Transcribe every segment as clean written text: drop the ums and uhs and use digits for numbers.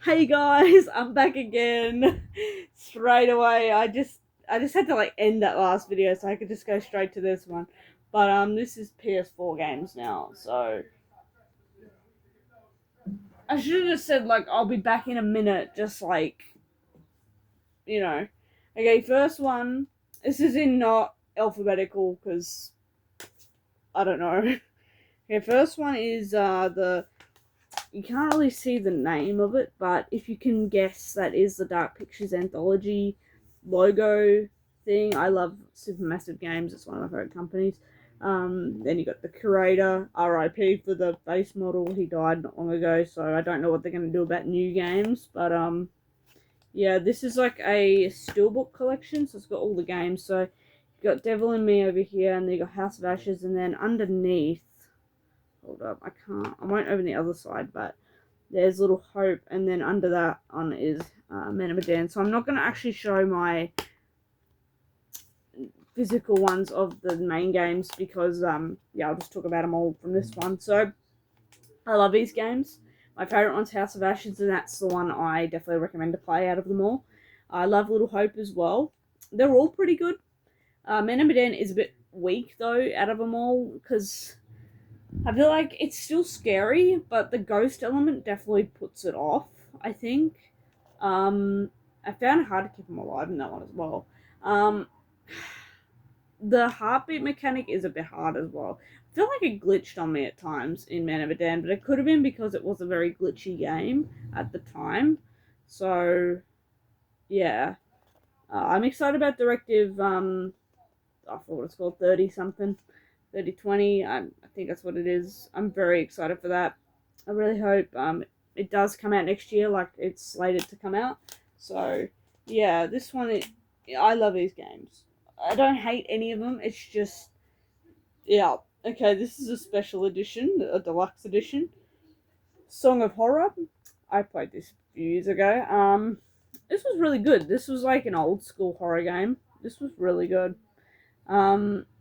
Hey guys, I'm back again. Straight away. I just had to like end that last video so I could just go straight to this one. But this is PS4 games now. So I should have just said like I'll be back in a minute, just like, you know. Okay, first one. This is in not alphabetical because I don't know. Okay, first one is the you can't really see the name of it, but if you can guess, that is the Dark Pictures Anthology logo thing. I love Supermassive Games, it's one of my favorite companies. Then you got the curator, RIP for the base model. He died not long ago, so I don't know what they're going to do about new games. But yeah, this is like a steelbook collection, so it's got all the games. So you got Devil in Me over here, and then you got House of Ashes, and then underneath, hold up, I won't open the other side, but there's Little Hope, and then under that one is Men of Medan. So I'm not going to actually show my physical ones of the main games because, yeah, I'll just talk about them all from this one. So I love these games. My favourite one's House of Ashes, and that's the one I definitely recommend to play out of them all. I love Little Hope as well. They're all pretty good. Men of Medan is a bit weak, though, out of them all, because I feel like it's still scary, but the ghost element definitely puts it off, I think. I found it hard to keep them alive in that one as well. The heartbeat mechanic is a bit hard as well. I feel like it glitched on me at times in Man of Medan, but it could have been because it was a very glitchy game at the time. So, yeah. I'm excited about Directive, I forgot what it's called, 30 something. 3020. I think that's what it is. I'm very excited for that. I really hope it does come out next year, like it's slated to come out. So yeah, this one, I love these games. I don't hate any of them. It's just, yeah. Okay, this is a special edition, a deluxe edition. Song of Horror. I played this a few years ago. This was really good. This was like an old school horror game. This was really good.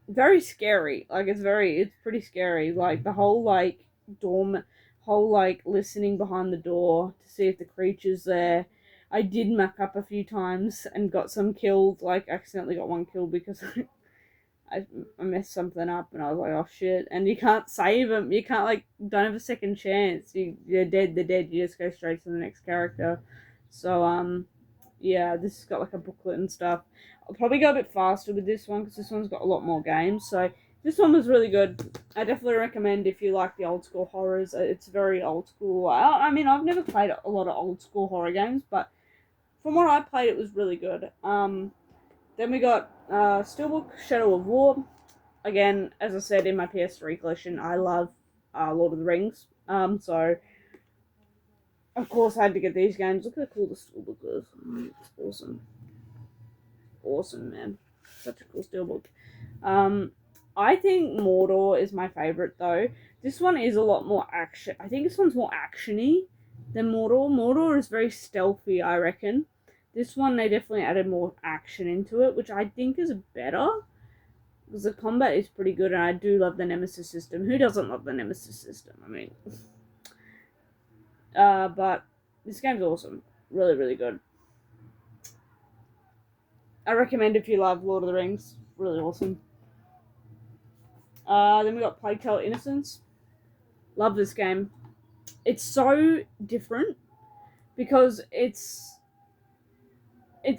Very scary. Like it's pretty scary. Like the whole like dorm, whole like listening behind the door to see if the creature's there. I did muck up a few times and got some killed. Like accidentally got one killed because I messed something up and I was like, oh shit. And you can't save them. You can't like don't have a second chance. You're dead. They're dead. You just go straight to the next character. So yeah, this has got like a booklet and stuff. I'll probably go a bit faster with this one because this one's got a lot more games. So this one was really good. I definitely recommend if you like the old school horrors. It's very old school. I mean, I've never played a lot of old school horror games, but from what I played, it was really good. Then we got Steelbook Shadow of War. Again, as I said in my PS3 collection, I love Lord of the Rings. So of course I had to get these games. Look how cool the Steelbook is. It's awesome. Awesome, man. Such a cool steelbook. I think Mordor is my favorite though. This one is a lot more action. I think this one's more actiony than Mordor. Mordor is very stealthy, I reckon. This one they definitely added more action into it, which I think is better because the combat is pretty good, and I do love the Nemesis system. Who doesn't love the Nemesis system? I mean, but this game's awesome. Really, really good. I recommend if you love Lord of the Rings. Really awesome. Then we got Plague Tale Innocence. Love this game. It's so different because it's I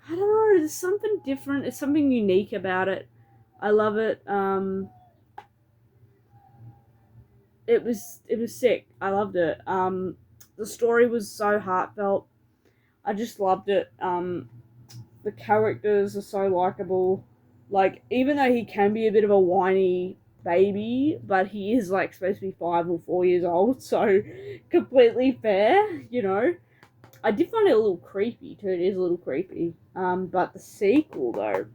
don't know. There's something different. It's something unique about it. I love it. It was sick. I loved it. The story was so heartfelt. I just loved it. The characters are so likable. Like, even though he can be a bit of a whiny baby, but he is like supposed to be 5 or 4 years old, so completely fair. I did find it a little creepy too. It is a little creepy. But the sequel though,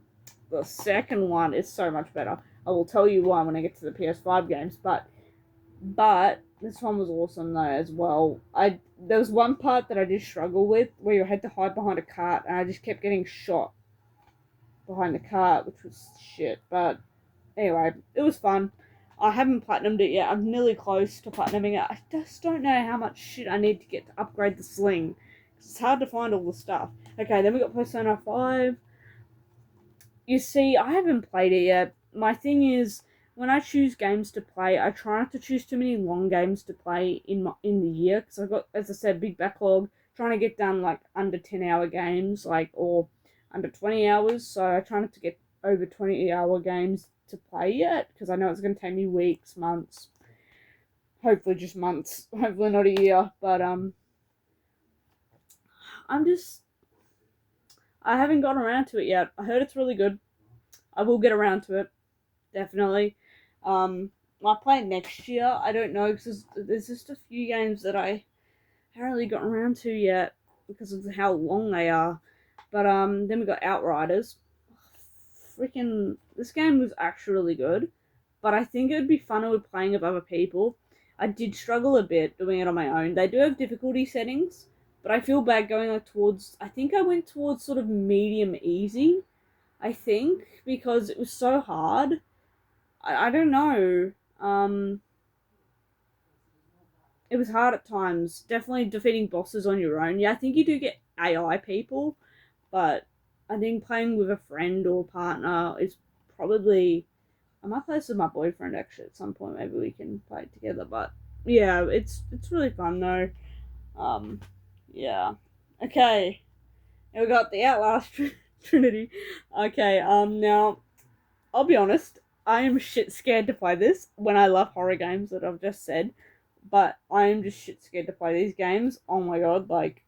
the second one is so much better. I will tell you why when I get to the PS5 games, but this one was awesome though as well. There was one part that I did struggle with where you had to hide behind a cart, and I just kept getting shot behind the cart, which was shit. But anyway, it was fun. I haven't platinumed it yet. I'm nearly close to platinuming it. I just don't know how much shit I need to get to upgrade the sling. It's hard to find all the stuff. Okay, then we got Persona 5. You see, I haven't played it yet. My thing is, when I choose games to play, I try not to choose too many long games to play in the year, because I've got, as I said, big backlog, trying to get done like under 10-hour games, like, or under 20 hours, so I try not to get over 20-hour games to play yet, because I know it's going to take me weeks, months, hopefully just months, hopefully not a year, but I haven't gotten around to it yet. I heard it's really good. I will get around to it, definitely. Might play it next year. I don't know, because there's just a few games that I haven't really gotten around to yet because of how long they are. But then we got Outriders. Freaking, this game was actually really good, but I think it would be funner with playing with other people. I did struggle a bit doing it on my own. They do have difficulty settings, but I feel bad going like towards. I think I went towards sort of medium easy. I think because it was so hard. I don't know. It was hard at times. Definitely defeating bosses on your own. Yeah, I think you do get AI people, but I think playing with a friend or partner is probably. I might play this with my boyfriend actually at some point. Maybe we can play it together. But yeah, it's really fun though. Um, yeah. Okay. Now we got the Outlast Trinity. Okay. Now I'll be honest. I am shit scared to play this when I love horror games that I've just said, but I am just shit scared to play these games. Oh my god, like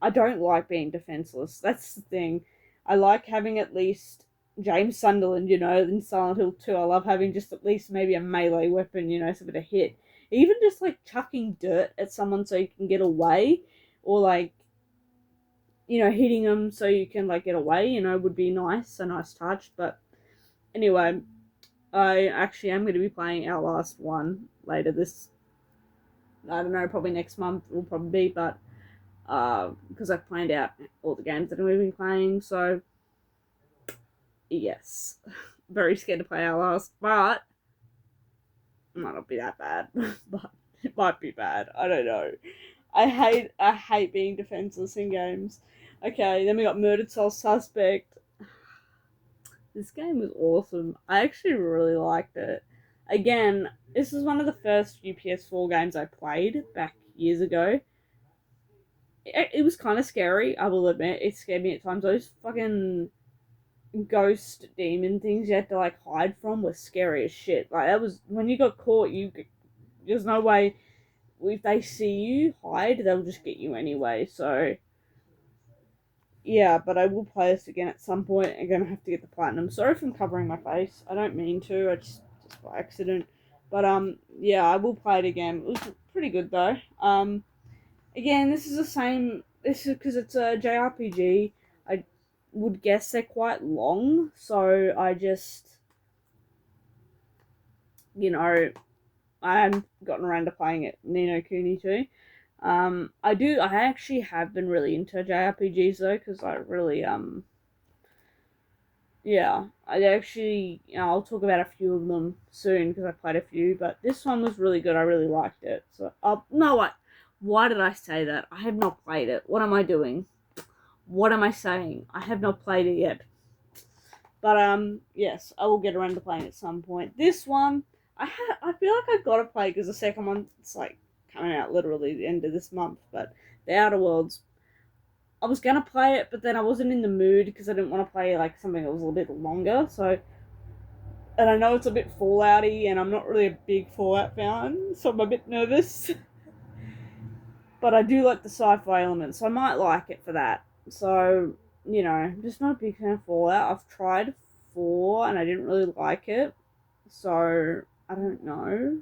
I don't like being defenseless. That's the thing. I like having at least James Sunderland, in Silent Hill 2. I love having just at least maybe a melee weapon, something to hit. Even just like chucking dirt at someone so you can get away, or like, hitting them so you can like get away, would be nice, a nice touch. But anyway, I actually am going to be playing Outlast 1 later this, I don't know, probably next month will probably be, but because I've planned out all the games that I'm going to be playing, so yes, very scared to play Outlast, but it might not be that bad, but it might be bad, I don't know. I hate being defenseless in games. Okay, then we got Murdered Soul Suspect. This game was awesome. I actually really liked it. Again, this is one of the first few PS4 games I played back years ago. It was kind of scary, I will admit. It scared me at times. Those fucking ghost demon things you had to like hide from were scary as shit. Like that was when you got caught. There's no way if they see you hide, they'll just get you anyway. So yeah, but I will play this again at some point. I'm gonna have to get the platinum. Sorry if I'm covering my face. I don't mean to. I just by accident. But yeah, I will play it again. It was pretty good though. Again, this is the same. This is because it's a JRPG. I would guess they're quite long, so I just, I haven't gotten around to playing it. Ni no Kuni too. I actually have been really into JRPGs though, because I really, yeah, I actually, I'll talk about a few of them soon because I played a few, but this one was really good. I really liked it. So, no, what? Why did I say that? I have not played it. What am I doing? What am I saying? I have not played it yet. But, yes, I will get around to playing it at some point. This one, I feel like I've got to play because the second one, it's like coming out literally the end of this month, but The Outer Worlds. I was gonna play it, but then I wasn't in the mood because I didn't want to play like something that was a little bit longer. So, and I know it's a bit Fallouty, and I'm not really a big Fallout fan, so I'm a bit nervous. But I do like the sci-fi elements, so I might like it for that. So, I'm just not a big fan of Fallout. I've tried 4 and I didn't really like it, so I don't know.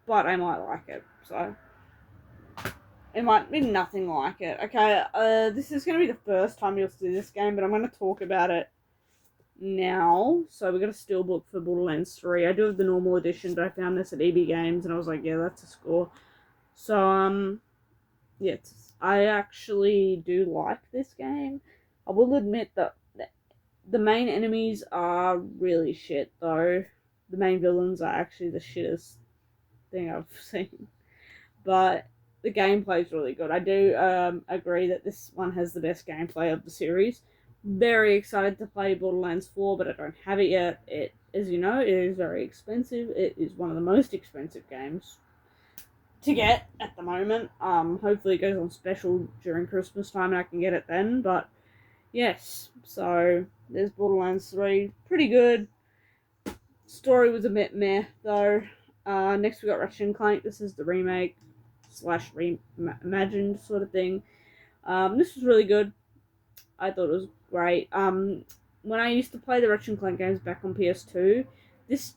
But I might like it, so. It might be nothing like it. Okay, this is going to be the first time you'll see this game, but I'm going to talk about it now. So we got a steelbook for Borderlands 3. I do have the normal edition, but I found this at EB Games, and I was like, yeah, that's a score. So, yes, I actually do like this game. I will admit that The main enemies are really shit, though. The main villains are actually the shittest thing I've seen. But the gameplay is really good. I do agree that this one has the best gameplay of the series. Very excited to play Borderlands 4, but I don't have it yet. It, as you know, it is very expensive. It is one of the most expensive games to get at the moment. Hopefully it goes on special during Christmas time and I can get it then. But yes, so there's Borderlands 3. Pretty good. Story was a bit meh though. Next we got Ratchet and Clank. This is the remake slash reimagined sort of thing. This was really good. I thought it was great. When I used to play the Ratchet and Clank games back on PS2, this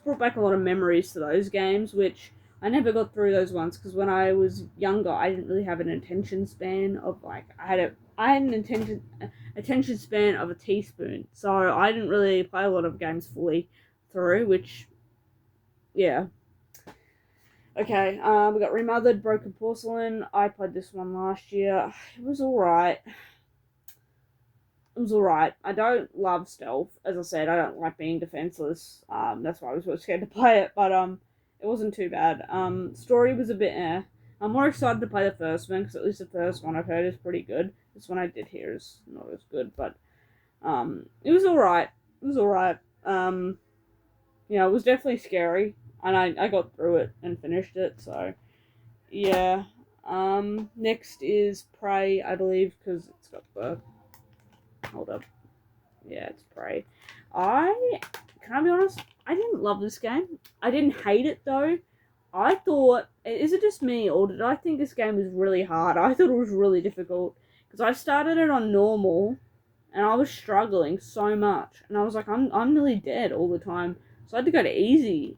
brought back a lot of memories to those games, which I never got through those ones because when I was younger, I didn't really have an attention span of like I had an attention span of a teaspoon, so I didn't really play a lot of games fully through, which yeah. Okay, we got Remothered, Broken Porcelain. I played this one last year. It was alright. It was alright. I don't love stealth. As I said, I don't like being defenseless. That's why I was so scared to play it, but it wasn't too bad. Story was a bit eh. I'm more excited to play the first one, because at least the first one I've heard is pretty good. This one I did hear is not as good, but it was alright. It was alright. Yeah, it was definitely scary, and I got through it and finished it, so yeah. Next is Prey, I believe, because it's got the, hold up, yeah, it's Prey. Can I be honest, I didn't love this game. I didn't hate it though. I thought, is it just me, or did I think this game was really hard? I thought it was really difficult, because I started it on normal, and I was struggling so much, and I was like, I'm nearly dead all the time. So I had to go to easy,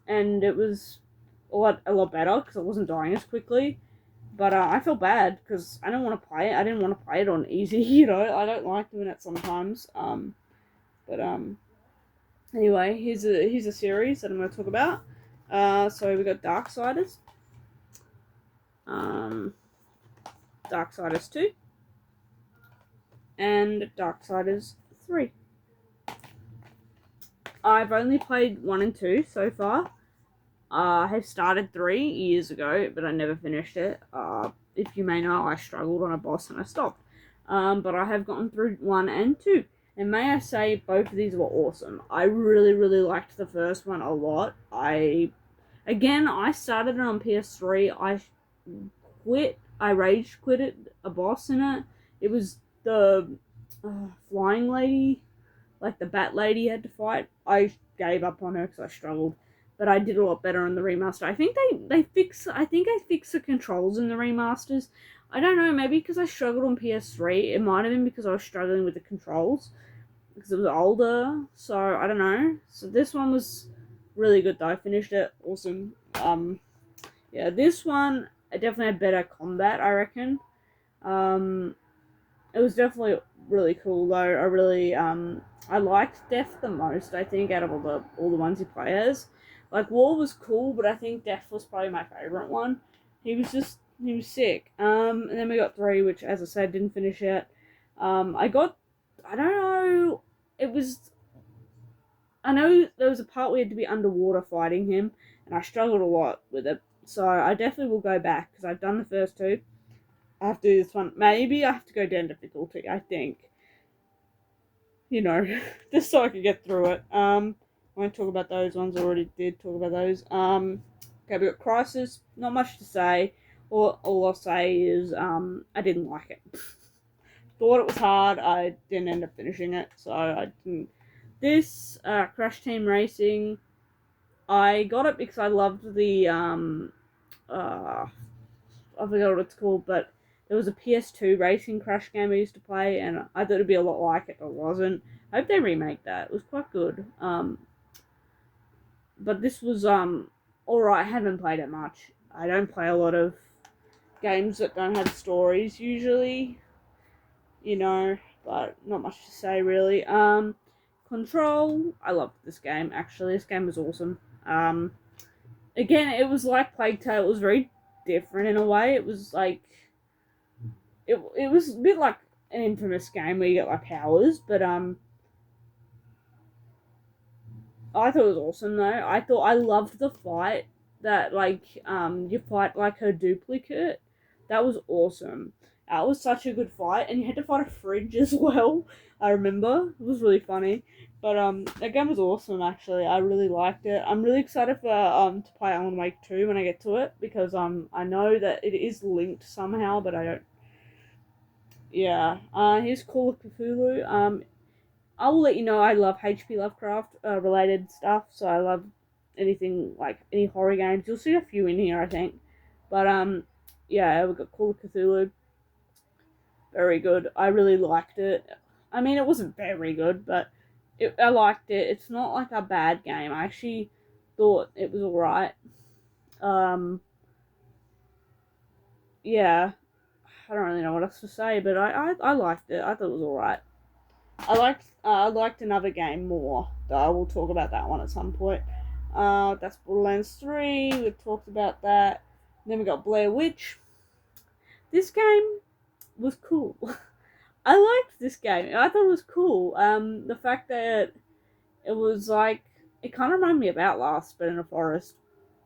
and it was a lot better because I wasn't dying as quickly. But I felt bad because I didn't want to play it. I didn't want to play it on easy, you know. I don't like doing it sometimes. But anyway, here's a series that I'm going to talk about. So we got Darksiders, Darksiders 2, and Darksiders 3. I've only played 1 and 2 so far. I have started 3 years ago, but I never finished it. If you may know, I struggled on a boss and I stopped. But I have gotten through 1 and 2. And may I say, both of these were awesome. I really, really liked the first one a lot. I started it on PS3. I rage quitted a boss in it. It was the flying lady, like the bat lady had to fight. I gave up on her because I struggled, but I did a lot better in the remaster. I think I fixed the controls in the remasters. I don't know, maybe because I struggled on PS3. It might have been because I was struggling with the controls because it was older. So I don't know. So this one was really good though. I finished it. Awesome. Yeah, this one I definitely had better combat, I reckon. It was definitely really cool though. I liked Death the most, I think, out of all the ones you play as. Like War was cool, but I think Death was probably my favourite one. He was sick. And then we got 3, which as I said didn't finish yet. I don't know, I know there was a part where you had to be underwater fighting him, and I struggled a lot with it. So I definitely will go back, because I've done the first 2. I have to do this one. Maybe I have to go down difficulty, I think. You know, just so I could get through it. I won't talk about those ones. I already did talk about those. Okay, we got Crisis. Not much to say. All I'll say is I didn't like it. Thought it was hard. I didn't end up finishing it, so I didn't. This Crash Team Racing, I got it because I loved the I forgot what it's called, but there was a PS2 racing Crash game I used to play, and I thought it'd be a lot like it, but it wasn't. I hope they remake that. It was quite good. But this was alright. I haven't played it much. I don't play a lot of games that don't have stories usually, you know, but not much to say really. Control, I loved this game actually. This game was awesome. Again, it was like Plague Tale. It was very different in a way. It was like it was a bit like an Infamous game where you get like powers, but I thought it was awesome though. I loved the fight that like you fight like her duplicate. That was awesome. That was such a good fight, and you had to fight a fridge as well. I remember it was really funny, but that game was awesome. Actually, I really liked it. I'm really excited for to play Alan Wake 2 when I get to it because I know that it is linked somehow, but I don't. Yeah. Here's Call of Cthulhu. I will let you know I love HP Lovecraft related stuff, so I love anything like any horror games. You'll see a few in here, I think. But yeah, we've got Call of Cthulhu. Very good. I really liked it. I mean, it wasn't very good, but I liked it. It's not like a bad game. I actually thought it was alright. Um, yeah, I don't really know what else to say, but I liked it. I thought it was alright. I liked another game more, though I will talk about that one at some point. That's Borderlands 3. We've talked about that. Then we got Blair Witch. This game was cool. I liked this game. I thought it was cool. The fact that it was like it kind of reminded me of Outlast, but in a forest.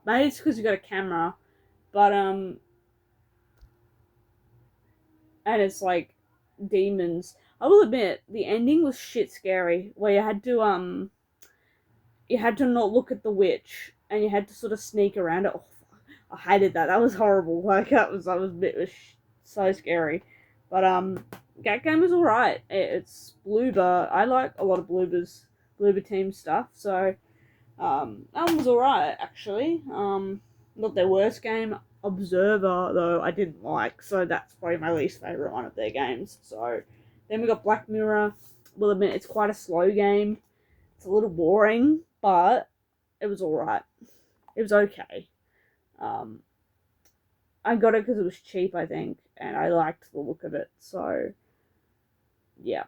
Maybe it's because you got a camera, but and it's like demons. I will admit the ending was shit scary, where you had to not look at the witch and you had to sort of sneak around it. Oh, I hated that. That was horrible. Like it was so scary. But that game was alright. It's Bloober. I like a lot of Bloober team stuff. So that one was alright actually. Not their worst game. Observer though I didn't like, so that's probably my least favorite one of their games. So then we got Black Mirror. We'll admit it's quite a slow game. It's a little boring, but it was alright. It was okay. Um, I got it because it was cheap, I think, and I liked the look of it. So, yeah.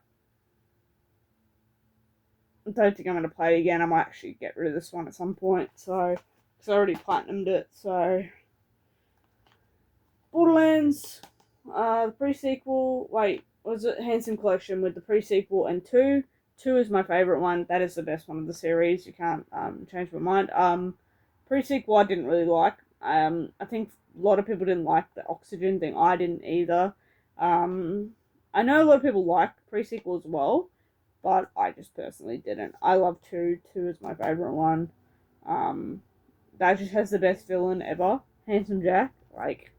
I don't think I'm going to play it again. I might actually get rid of this one at some point. So, because I already platinumed it. So, Borderlands, the pre-sequel. Wait, was it Handsome Collection with the pre-sequel and 2? 2 is my favourite one. That is the best one of the series. You can't change my mind. Pre-sequel I didn't really like. I think a lot of people didn't like the oxygen thing. I didn't either. I know a lot of people like pre-sequel as well, but I just personally didn't. I love 2. 2 is my favourite one. That just has the best villain ever. Handsome Jack. Like,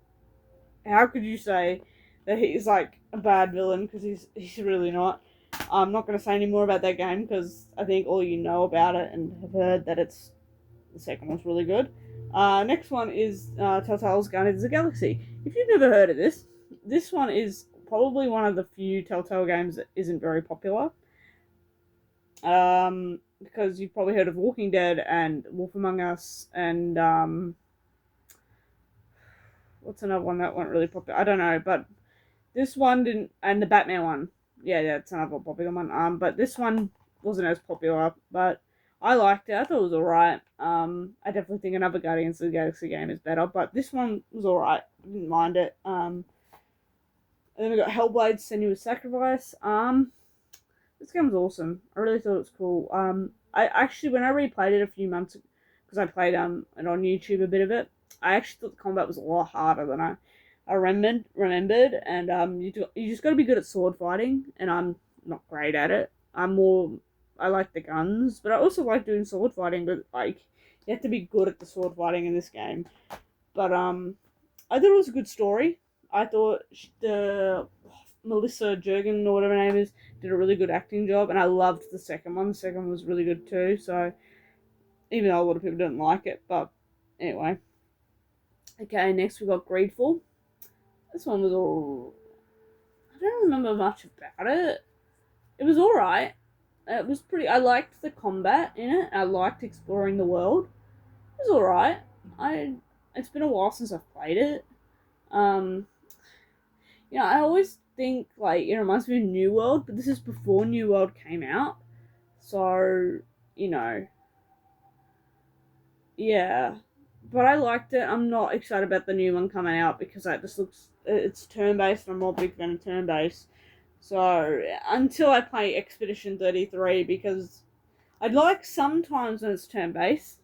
how could you say that he's like a bad villain, because he's really not. I'm not going to say any more about that game because I think all you know about it and have heard that it's the second one's really good. Next one is Telltale's Guardians of the Galaxy. If you've never heard of this one is probably one of the few Telltale games that isn't very popular. Because you've probably heard of Walking Dead and Wolf Among Us and what's another one that went really popular? I don't know, but this one didn't, and the Batman one. Yeah, it's another popular one. But this one wasn't as popular, but I liked it. I thought it was alright. I definitely think another Guardians of the Galaxy game is better, but this one was alright. I didn't mind it. And then we got Hellblade: Senua's Sacrifice. This game was awesome. I really thought it was cool. I actually, when I replayed it a few months ago, because I played it on YouTube a bit of it, I actually thought the combat was a lot harder than I remembered, and you just got to be good at sword fighting, and I'm not great at it. I like the guns, but I also like doing sword fighting, but like you have to be good at the sword fighting in this game. But I thought it was a good story. I thought the Melissa Jurgen or whatever her name is did a really good acting job, and I loved the second one. The second one was really good too. So even though a lot of people didn't like it, but anyway. Okay, next we got Greedfall. This one was all. I don't remember much about it. It was alright. It was pretty. I liked the combat in it. I liked exploring the world. It was alright. It's been a while since I've played it. I always think like it reminds me of New World, but this is before New World came out. So, you know, yeah. But I liked it. I'm not excited about the new one coming out because that just looks it's turn based. I'm more big fan of turn based. So until I play Expedition 33, because I'd like sometimes when it's turn-based,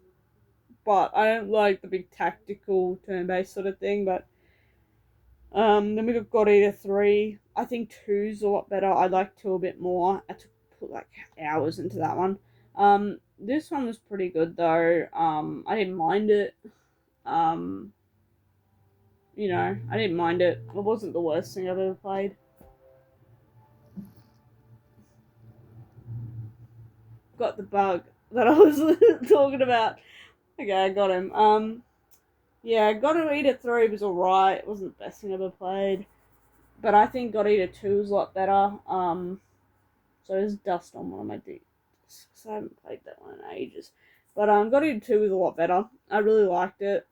but I don't like the big tactical turn-based sort of thing. But then we got God Eater 3. I think 2's a lot better. I like 2 a bit more. I had to put like hours into that one. This one was pretty good though. I didn't mind it. Um, I didn't mind it. It wasn't the worst thing I've ever played. Got the bug that I was talking about. Okay, I got him. Yeah, God Eater 3 was alright. It wasn't the best thing I ever played. But I think God Eater 2 is a lot better. So there's dust on one of my discs. I haven't played that one in ages. But God Eater 2 is a lot better. I really liked it.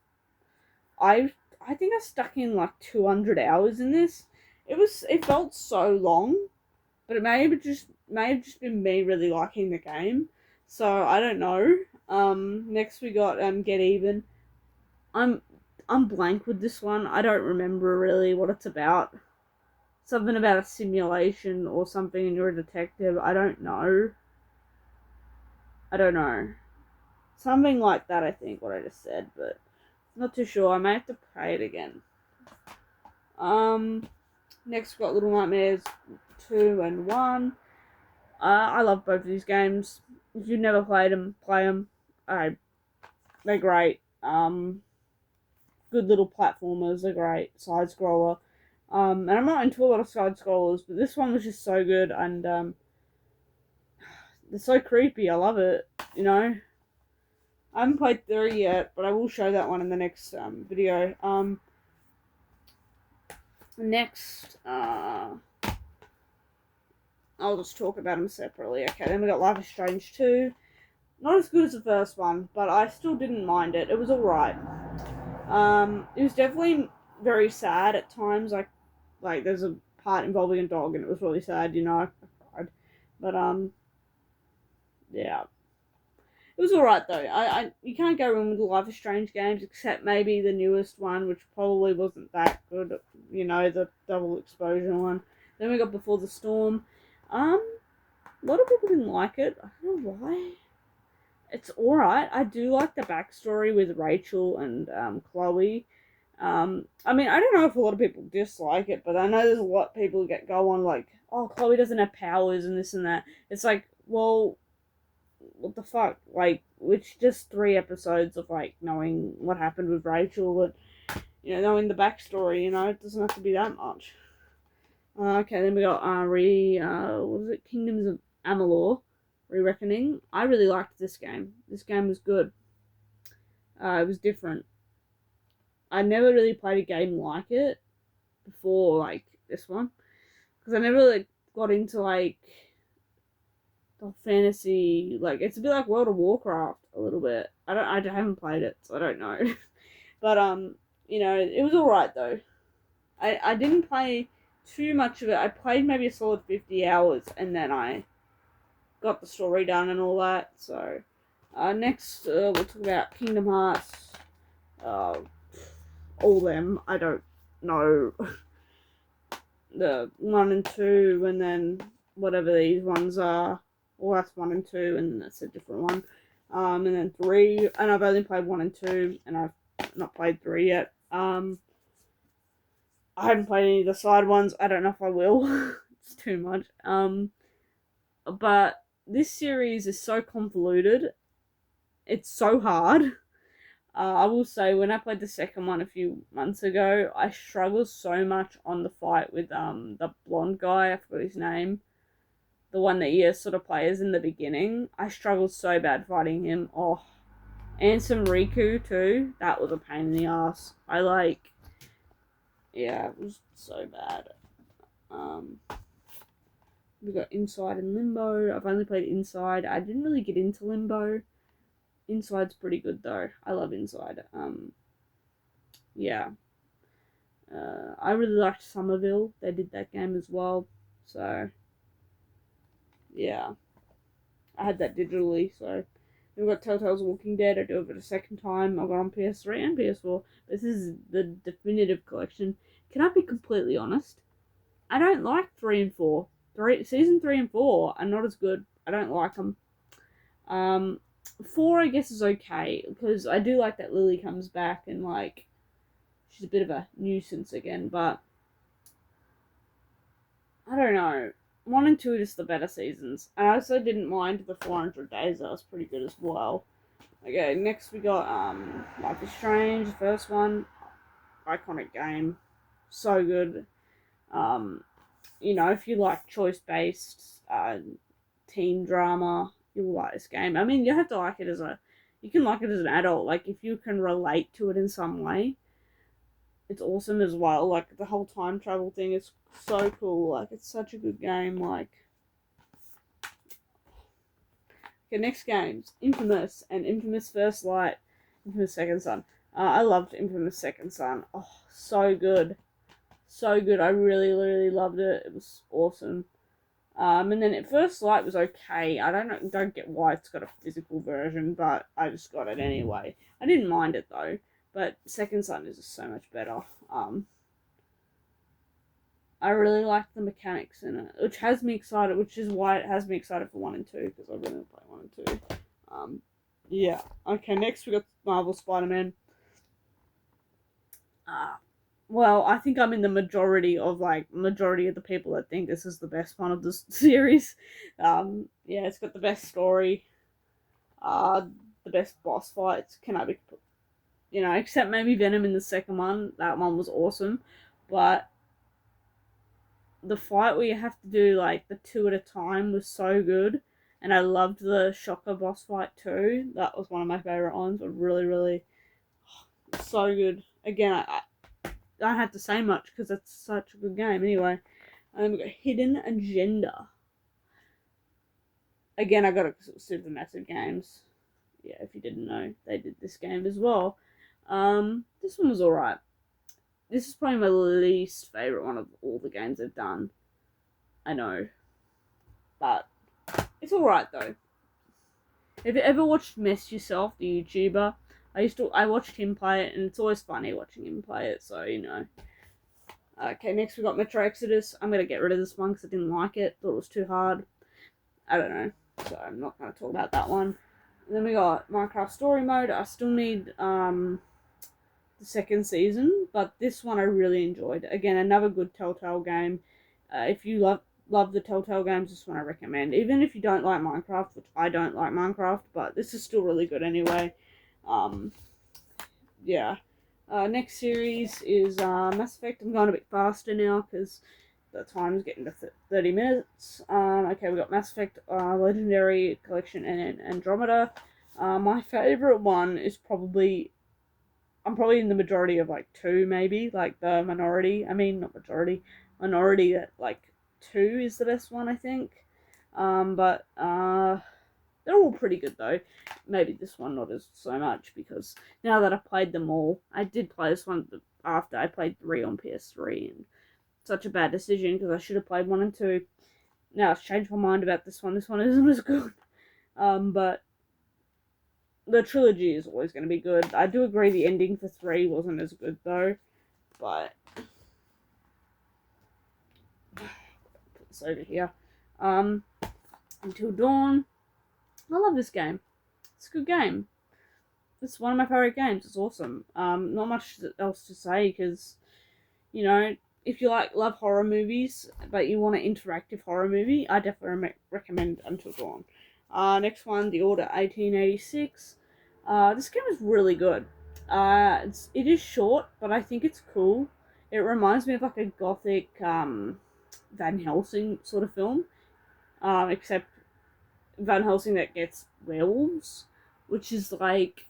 I think I stuck in like 200 hours in this. It felt so long, but it may have just been me really liking the game. So I don't know. Next we got Get Even. I'm blank with this one. I don't remember really what it's about. Something about a simulation or something, and you're a detective. I don't know. Something like that, I think, what I just said, but not too sure. I may have to play it again. Next we got Little Nightmares 2 and 1. I love both of these games. If you've never played them, play them. They're great. Good little platformers. They're great. Side scroller. And I'm not into a lot of side scrollers, but this one was just so good, and they're so creepy. I love it. I haven't played 3 yet, but I will show that one in the next video. Next, I'll just talk about them separately. Okay, then we got Life is Strange 2. Not as good as the first one, but I still didn't mind it. It was alright. It was definitely very sad at times. Like there's a part involving a dog, and it was really sad. I cried. But yeah, it was alright though. You can't go wrong with the Life is Strange games, except maybe the newest one, which probably wasn't that good. The double exposure one. Then we got Before the Storm. A lot of people didn't like it. I don't know why. It's alright. I do like the backstory with Rachel and Chloe. I mean, I don't know if a lot of people dislike it, but I know there's a lot of people that go on like, oh, Chloe doesn't have powers and this and that. It's like, well, what the fuck? Like, it's just 3 episodes of like knowing what happened with Rachel and knowing the backstory. It doesn't have to be that much. Okay, then we got what was it? Kingdoms of Amalur: Re-Reckoning. I really liked this game. This game was good. It was different. I never really played a game like it before, like this one, because I never like got into like the fantasy. Like it's a bit like World of Warcraft a little bit. I haven't played it, so I don't know. But it was alright though. I didn't play too much of it. I played maybe a solid 50 hours, and then I got the story done and all that. So next we'll talk about Kingdom Hearts. All them. I don't know. The 1 and 2, and then whatever these ones are. Well, that's 1 and 2, and that's a different one. And then 3, and I've only played 1 and 2, and I've not played 3 yet. I haven't played any of the side ones. I don't know if I will. It's too much. But this series is so convoluted. It's so hard. I will say, when I played the second one a few months ago, I struggled so much on the fight with the blonde guy. I forgot his name. The one that you sort of plays in the beginning. I struggled so bad fighting him. Oh, and some Riku too. That was a pain in the ass. Yeah, it was so bad. We got Inside and Limbo. I've only played Inside. I didn't really get into Limbo. Inside's pretty good though. I love Inside. Yeah. I really liked Somerville. They did that game as well. So, yeah. I had that digitally, so. We've got Telltale's Walking Dead. I do it for the second time. I got on PS3 and PS4. This is the definitive collection. Can I be completely honest? I don't like 3 and 4. Season 3 and 4 are not as good. I don't like them. Um, 4, I guess, is okay because I do like that Lily comes back and like she's a bit of a nuisance again, but I don't know. 1 and 2 are just the better seasons. And I also didn't mind the 400 Days, that was pretty good as well. Okay, next we got Life is Strange, the first one. Iconic game. So good. Um, if you like choice based teen drama, you'll like this game. I mean, you have to like it you can like it as an adult. Like, if you can relate to it in some way, it's awesome as well. Like, the whole time travel thing is so cool. Like, it's such a good game. Like, okay, next games Infamous and Infamous First Light, Infamous Second Son. I loved Infamous Second Son. Oh, so good. So good. I really, really loved it. It was awesome. And then at First Light was okay. I don't get why it's got a physical version, but I just got it anyway. I didn't mind it though, but Second Son is just so much better. I really like the mechanics in it, which has me excited, which is why it has me excited for 1 and 2, because I really play 1 and 2. Yeah. Okay, next we got Marvel Spider-Man. Well, I think I'm in the majority of the people that think this is the best one of this series. Yeah, it's got the best story, the best boss fights. Can I be, except maybe Venom in the second one. That one was awesome, but the fight where you have to do like the 2 at a time was so good, and I loved the Shocker boss fight too. That was one of my favorite ones. Really, really, so good. Again, I don't have to say much because it's such a good game. Anyway, we've got Hidden Agenda. Again, I got it because it was Supermassive Games. Yeah, if you didn't know, they did this game as well. This one was alright. This is probably my least favourite one of all the games they've done. I know. But it's alright though. Have you ever watched Mess Yourself, the YouTuber? I watched him play it, and it's always funny watching him play it, so Okay, next we got Metro Exodus. I'm gonna get rid of this one because I didn't like it. Thought it was too hard. I don't know, so I'm not gonna talk about that one. And then we got Minecraft Story Mode. I still need the second season, but this one I really enjoyed. Again, another good Telltale game. If you love the Telltale games, this one I recommend. Even if you don't like Minecraft, which I don't like Minecraft, but this is still really good anyway. Yeah. Next series is Mass Effect. I'm going a bit faster now because the time's getting to 30 minutes. Okay, we got Mass Effect Legendary Collection and Andromeda. My favourite one is I'm probably in the majority of like 2, maybe, like the minority. I mean, not majority, minority that like 2 is the best one, I think. But they're all pretty good though. Maybe this one not as so much because now that I've played them all, I did play this one after I played 3 on PS3, and such a bad decision because I should have played 1 and 2. Now I've changed my mind about this one. This one isn't as good. But the trilogy is always going to be good. I do agree the ending for 3 wasn't as good though, but put this over here. Until Dawn. I love this game. It's a good game. It's one of my favorite games. It's awesome. Not much else to say because, if you love horror movies but you want an interactive horror movie, I definitely recommend Until Dawn. Next one, The Order 1886. This game is really good. It is short, but I think it's cool. It reminds me of like a gothic Van Helsing sort of film, except Van Helsing that gets werewolves, which is like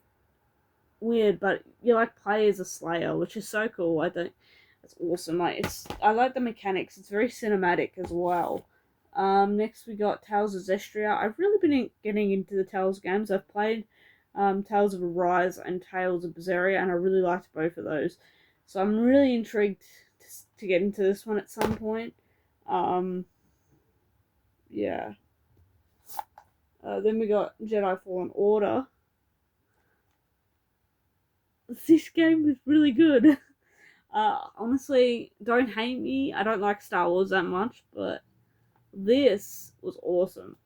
weird, but you like play as a slayer, which is so cool. I think it's awesome. I like the mechanics. It's very cinematic as well. Next we got Tales of Zestria. I've really been getting into the Tales games. I've played Tales of Arise and Tales of Berseria, and I really liked both of those. So I'm really intrigued to get into this one at some point. Yeah. Then we got Jedi Fallen Order. This game was really good. Honestly, don't hate me. I don't like Star Wars that much, but this was awesome.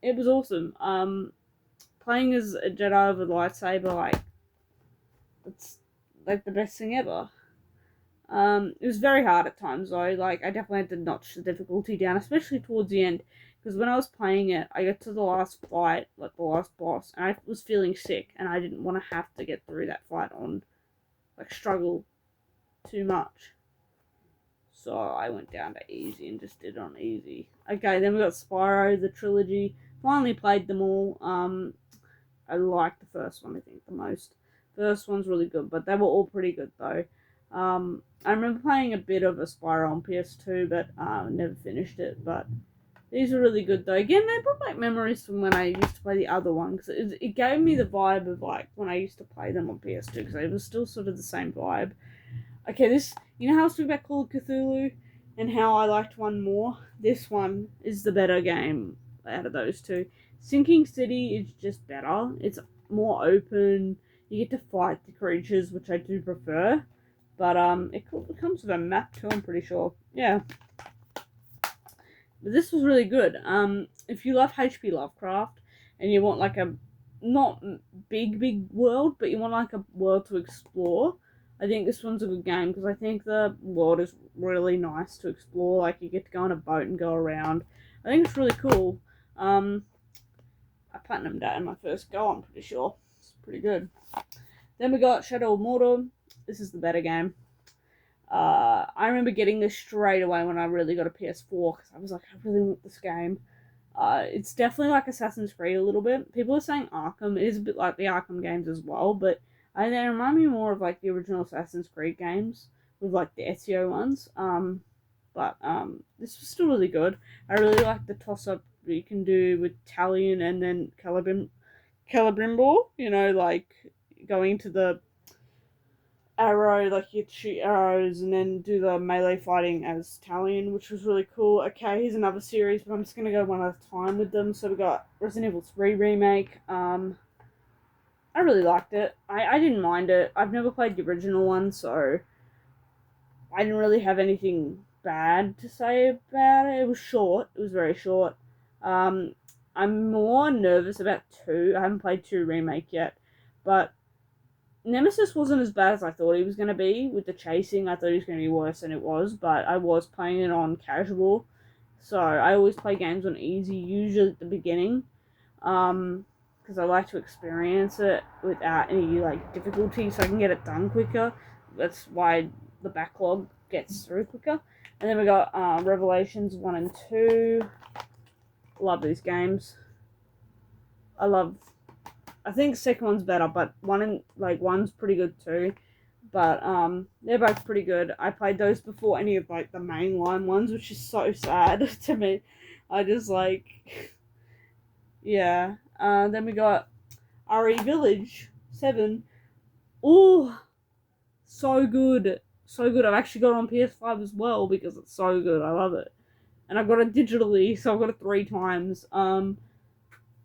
it was awesome. Playing as a Jedi with a lightsaber, like, it's like the best thing ever. It was very hard at times though. Like, I definitely had to notch the difficulty down, especially towards the end, because when I was playing it, I got to the last fight, like the last boss, and I was feeling sick, and I didn't want to have to get through that fight on, like, struggle too much. So I went down to easy and just did it on easy. Okay, then we got Spyro, the trilogy. Finally played them all. I liked the first one, I think, the most. First one's really good, but they were all pretty good though. I remember playing a bit of a Spyro on PS2, but never finished it. But these are really good though. Again, they brought back memories from when I used to play the other one, because it gave me the vibe of like when I used to play them on PS2, because it was still sort of the same vibe. Okay, this, you know how I was talking about Call of Cthulhu and how I liked one more? This one is the better game out of those two. Sinking City is just better. It's more open. You get to fight the creatures, which I do prefer. But it comes with a map too, I'm pretty sure. Yeah. But this was really good. If you love H.P. Lovecraft and you want like a not big world, but you want like a world to explore, I think this one's a good game, because I think the world is really nice to explore. Like, you get to go on a boat and go around. I think it's really cool. I platinumed that in my first go, I'm pretty sure. It's pretty good. Then we got Shadow of Mordor. This is the better game. I remember getting this straight away when I really got a PS4, because I was like, I really want this game. It's definitely like Assassin's Creed a little bit. People are saying Arkham. It is a bit like the Arkham games as well, but they remind me more of like the original Assassin's Creed games with like the Ezio ones. But this was still really good. I really like the toss up you can do with Talion and then Celebrimbor. You know, like going to the arrow, like you shoot arrows and then do the melee fighting as Talion, which was really cool. Okay, here's another series, but I'm just gonna go one at a time with them. So we got Resident Evil 3 remake. I really liked it. I didn't mind it. I've never played the original one, so I didn't really have anything bad to say about it. It was short. It was very short. I'm more nervous about 2. I haven't played 2 remake yet, but Nemesis wasn't as bad as I thought he was going to be with the chasing. I thought he was going to be worse than it was, but I was playing it on casual, so I always play games on easy, usually at the beginning. Because I like to experience it without any like difficulty, so I can get it done quicker. That's why the backlog gets through quicker. And then we got Revelations 1 and 2. Love these games. I think the second one's better, but one's pretty good too. But they're both pretty good. I played those before any of like the mainline ones, which is so sad to me. I just like, yeah. Then we got RE Village 7. Oh, so good. So good. I've actually got it on PS5 as well because it's so good. I love it. And I got it digitally, so I've got it 3 times.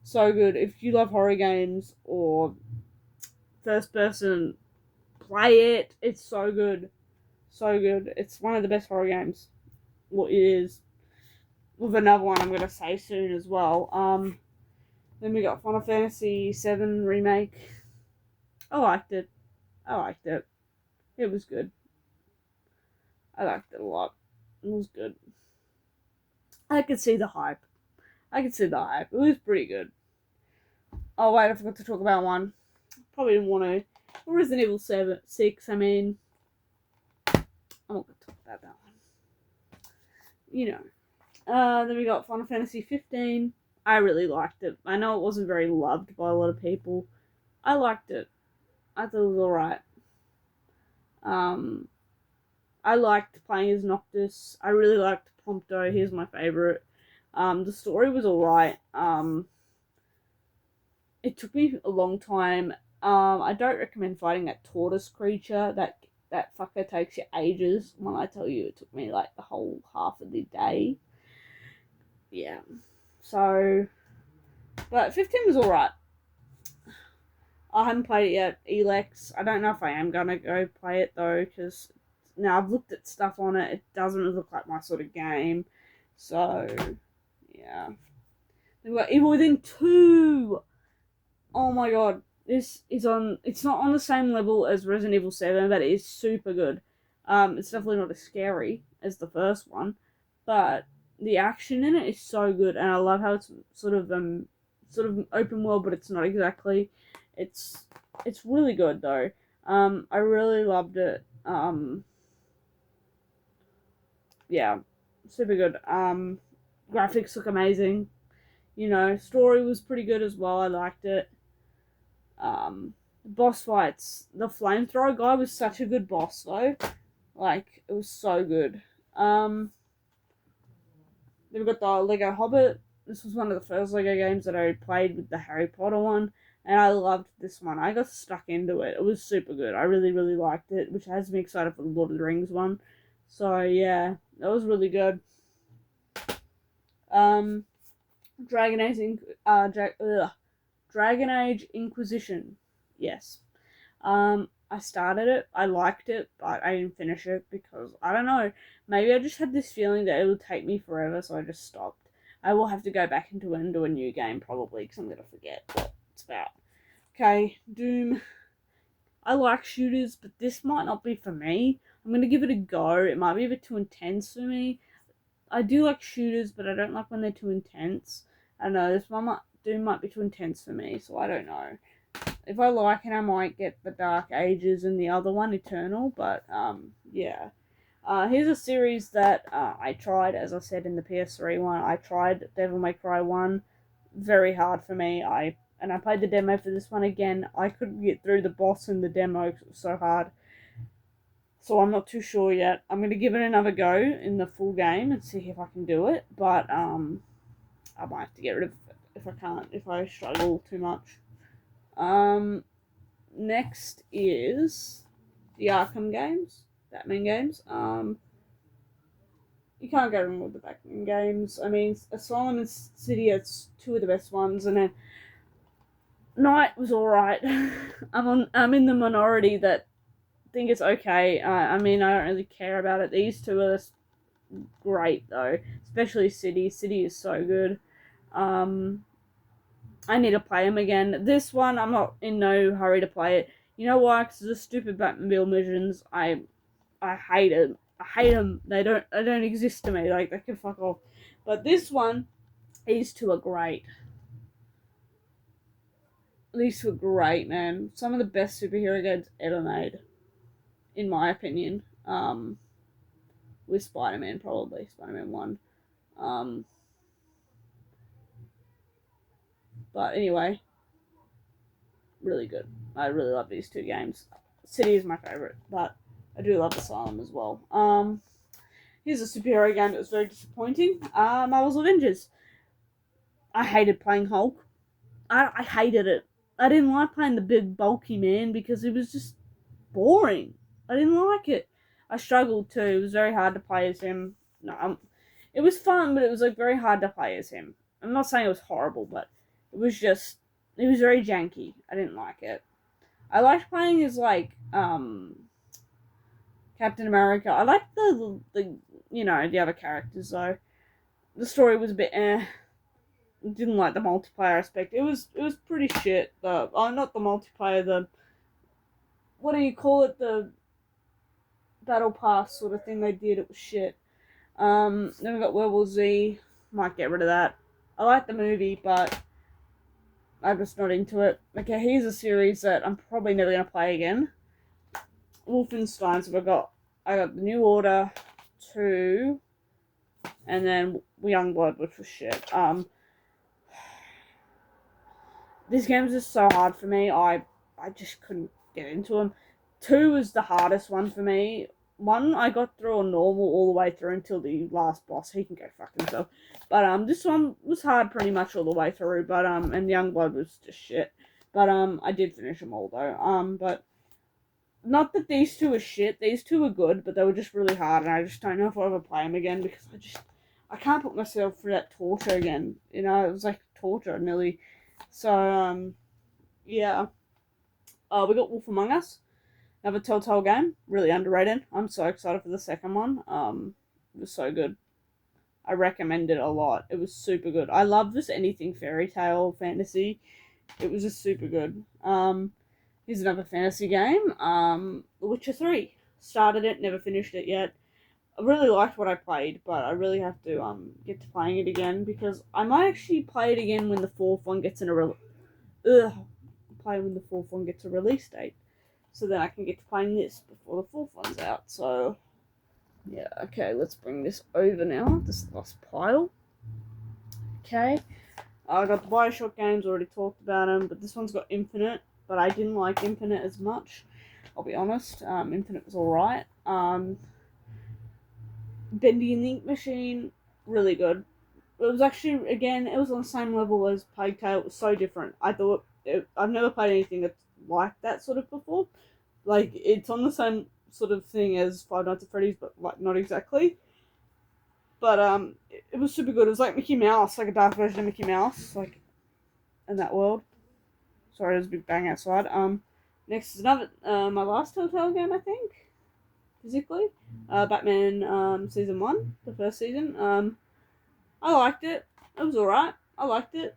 So good. If you love horror games or first person, play it. It's so good. So good. It's one of the best horror games. Well, it is. With another one I'm going to say soon as well. Then we got Final Fantasy VII Remake. I liked it. It was good. I liked it a lot. It was good. I could see the hype. It was pretty good. Oh, wait, I forgot to talk about one. Probably didn't want to. Resident Evil 6, I mean. I'm not going to talk about that one. You know. Then we got Final Fantasy 15. I really liked it. I know it wasn't very loved by a lot of people. I liked it. I thought it was alright. I liked playing as Noctis. I really liked Prompto. He's my favourite. The story was alright. It took me a long time. I don't recommend fighting that tortoise creature. That fucker takes you ages. When I tell you, it took me like the whole half of the day. Yeah. So, but 15 was alright. I haven't played it yet. Elex. I don't know if I am gonna go play it though, because now I've looked at stuff on it. It doesn't look like my sort of game. So, yeah. We've got Evil Within 2. Oh my god. This is on, it's not on the same level as Resident Evil 7, but it is super good. It's definitely not as scary as the first one, but the action in it is so good, and I love how it's sort of open world, but it's not exactly. It's it's really good though. I really loved it. Yeah, super good. Graphics look amazing. You know, story was pretty good as well. I liked it. Boss fights. The flamethrower guy was such a good boss though. Like, it was so good. Then we've got the Lego Hobbit. This was one of the first Lego games that I played with the Harry Potter one, and I loved this one. I got stuck into it. It was super good. I really, really liked it, which has me excited for the Lord of the Rings one. So yeah, that was really good. Um, Dragon Age, Dragon Age Inquisition. Yes. I started it, I liked it, but I didn't finish it because, I don't know, maybe I just had this feeling that it would take me forever, so I just stopped. I will have to go back into it and do a new game, probably, because I'm going to forget what it's about. Okay, Doom. I like shooters, but this might not be for me. I'm going to give it a go. It might be a bit too intense for me. I do like shooters, but I don't like when they're too intense. I don't know, Doom might be too intense for me, so I don't know. If I like it, I might get the Dark Ages and the other one, Eternal, but, yeah. Here's a series that, I tried, as I said in the PS3 one, I tried Devil May Cry 1, very hard for me, I played the demo for this one again, I couldn't get through the boss in the demo because it was so hard, so I'm not too sure yet. I'm going to give it another go in the full game and see if I can do it, but, I might have to get rid of it if I struggle too much. Next is the Arkham games, Batman games. You can't go wrong with the Batman games. I mean, Asylum and City are two of the best ones, and then Night was alright. I'm in the minority that think it's okay. I mean, I don't really care about it. These two are great though, especially City. City is so good. I need to play them again. This one, I'm not in no hurry to play it. You know why? Because the stupid Batmobile missions, I hate them. I hate them. They don't exist to me. Like, they can fuck off. But this one, these two are great. These two are great, man. Some of the best superhero games ever made, in my opinion. With Spider-Man, probably. Spider-Man 1. But anyway, really good. I really love these two games. City is my favorite, but I do love Asylum as well. Here's a superhero game that was very disappointing. Marvel's Avengers. I hated playing Hulk. I hated it. I didn't like playing the big bulky man because it was just boring. I didn't like it. I struggled too. It was very hard to play as him. No, it was fun, but it was like very hard to play as him. I'm not saying it was horrible, but it was very janky. I didn't like it. I liked playing as like Captain America. I liked the the other characters though. The story was a bit Didn't like the multiplayer aspect. It was pretty shit. Not the multiplayer. The what do you call it? The battle pass sort of thing they did. It was shit. Then we got World War Z. Might get rid of that. I like the movie, but I'm just not into it. Okay, here's a series that I'm probably never gonna play again. Wolfenstein. So I got the New Order 2, and then Youngblood, which was shit. These games are so hard for me. I just couldn't get into them. 2 was the hardest one for me. 1 I got through on normal all the way through until the last boss. He can go fuck himself. But this one was hard pretty much all the way through. But and Youngblood was just shit. But I did finish them all though. But not that these two are shit. These two are good, but they were just really hard, and I just don't know if I'll ever play them again because I can't put myself through that torture again. You know, it was like torture nearly. So yeah. We got Wolf Among Us, another Telltale game, really underrated. I'm so excited for the second one. It was so good. I recommend it a lot. It was super good. I love this anything fairy tale fantasy. It was just super good. Here's another fantasy game. The Witcher 3. Started it, never finished it yet. I really liked what I played, but I really have to get to playing it again because I might actually play it again when the fourth one gets in a play when the fourth one gets a release date, so then I can get to playing this before the fourth one's out. So yeah, okay, let's bring this over now. This last pile. Okay, I got the Bioshock games. Already talked about them, but this one's got Infinite, but I didn't like Infinite as much. I'll be honest. Infinite was alright. Bendy and the Ink Machine, really good. It was actually, again, it was on the same level as Plague Tale. It was so different. I've never played anything that's like that sort of before. Like, it's on the same sort of thing as Five Nights at Freddy's, but like not exactly. But it was super good. It was like Mickey Mouse, like a dark version of Mickey Mouse, like in that world. Sorry, there's a big bang outside. Next is another my last Telltale game, I think. Physically, Batman season 1, the first season. I liked it. It was alright. I liked it.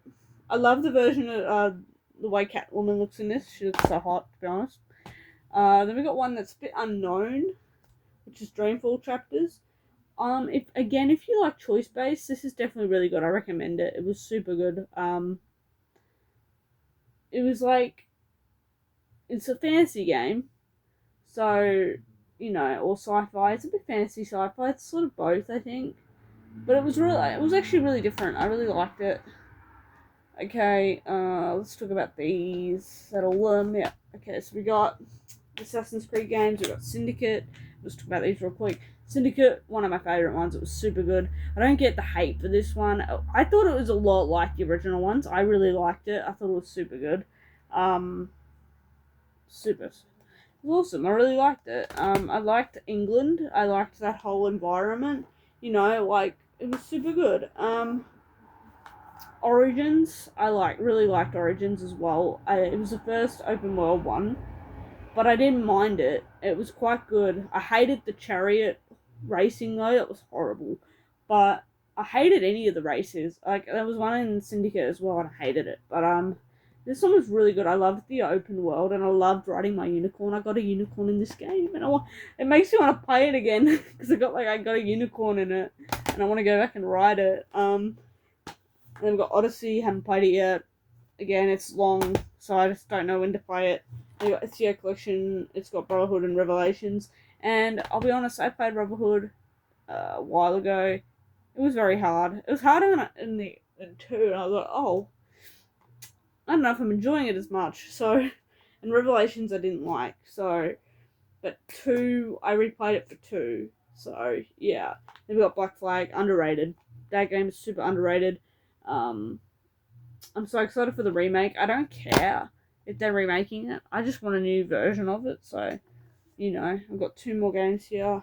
I love the version of the way Catwoman looks in this. She looks so hot, to be honest. Then we got one that's a bit unknown, which is Dreamfall Chapters. If you like choice based, this is definitely really good. I recommend it. It was super good. It was like, it's a fantasy game, so or sci-fi. It's a bit fantasy sci-fi. It's sort of both, I think. But it was actually really different. I really liked it. Okay, let's talk about these. Yeah. Okay, so we got Assassin's Creed games. We got Syndicate. Let's talk about these real quick. Syndicate, one of my favourite ones. It was super good. I don't get the hate for this one. I thought it was a lot like the original ones. I really liked it. I thought it was super good. Super. It was awesome. I really liked it. I liked England. I liked that whole environment. It was super good. Origins, I really liked Origins as well. It was the first open world one, but I didn't mind it. It was quite good. I hated the chariot racing though. It was horrible. But I hated any of the races. Like, there was one in Syndicate as well, and I hated it. But this one was really good. I loved the open world, and I loved riding my unicorn. I got a unicorn in this game, and it makes me want to play it again because I got a unicorn in it, and I want to go back and ride it. And then we've got Odyssey. Haven't played it yet. Again, it's long, so I just don't know when to play it. We've got Ps4 Collection. It's got Brotherhood and Revelations. And I'll be honest, I played Brotherhood a while ago. It was very hard. It was harder in 2, and I was like, oh, I don't know if I'm enjoying it as much. So, and Revelations I didn't like. So, but 2, I replayed it for 2. So, yeah. Then we got Black Flag, underrated. That game is super underrated. I'm so excited for the remake. I don't care if they're remaking it. I just want a new version of it. So, I've got 2 more games here.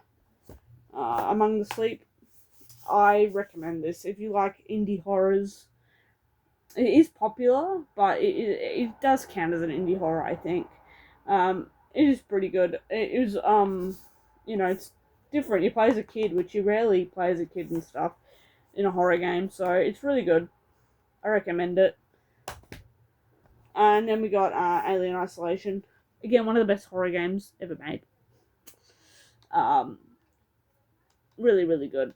Among the Sleep. I recommend this. If you like indie horrors, it is popular, but it does count as an indie horror, I think. It is pretty good. It was, it's different. You play as a kid, which you rarely play as a kid and stuff in a horror game, so it's really good. I recommend it. And then we got Alien Isolation. Again, one of the best horror games ever made. Really, really good.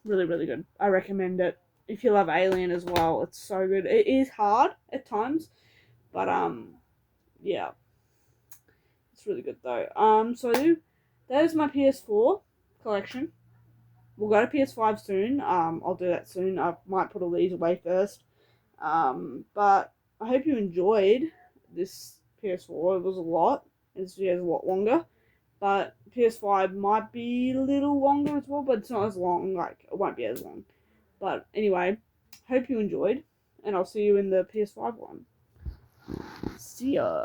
Really, really good. I recommend it. If you love Alien as well, it's so good. It is hard at times, but yeah, it's really good though. So that is my PS4 collection. We'll go to PS5 soon. I'll do that soon. I might put all these away first. But I hope you enjoyed this PS4. It was a lot. This video is a lot longer. But PS5 might be a little longer as well, but it's not as long. Like, it won't be as long. But anyway, hope you enjoyed. And I'll see you in the PS5 one. See ya.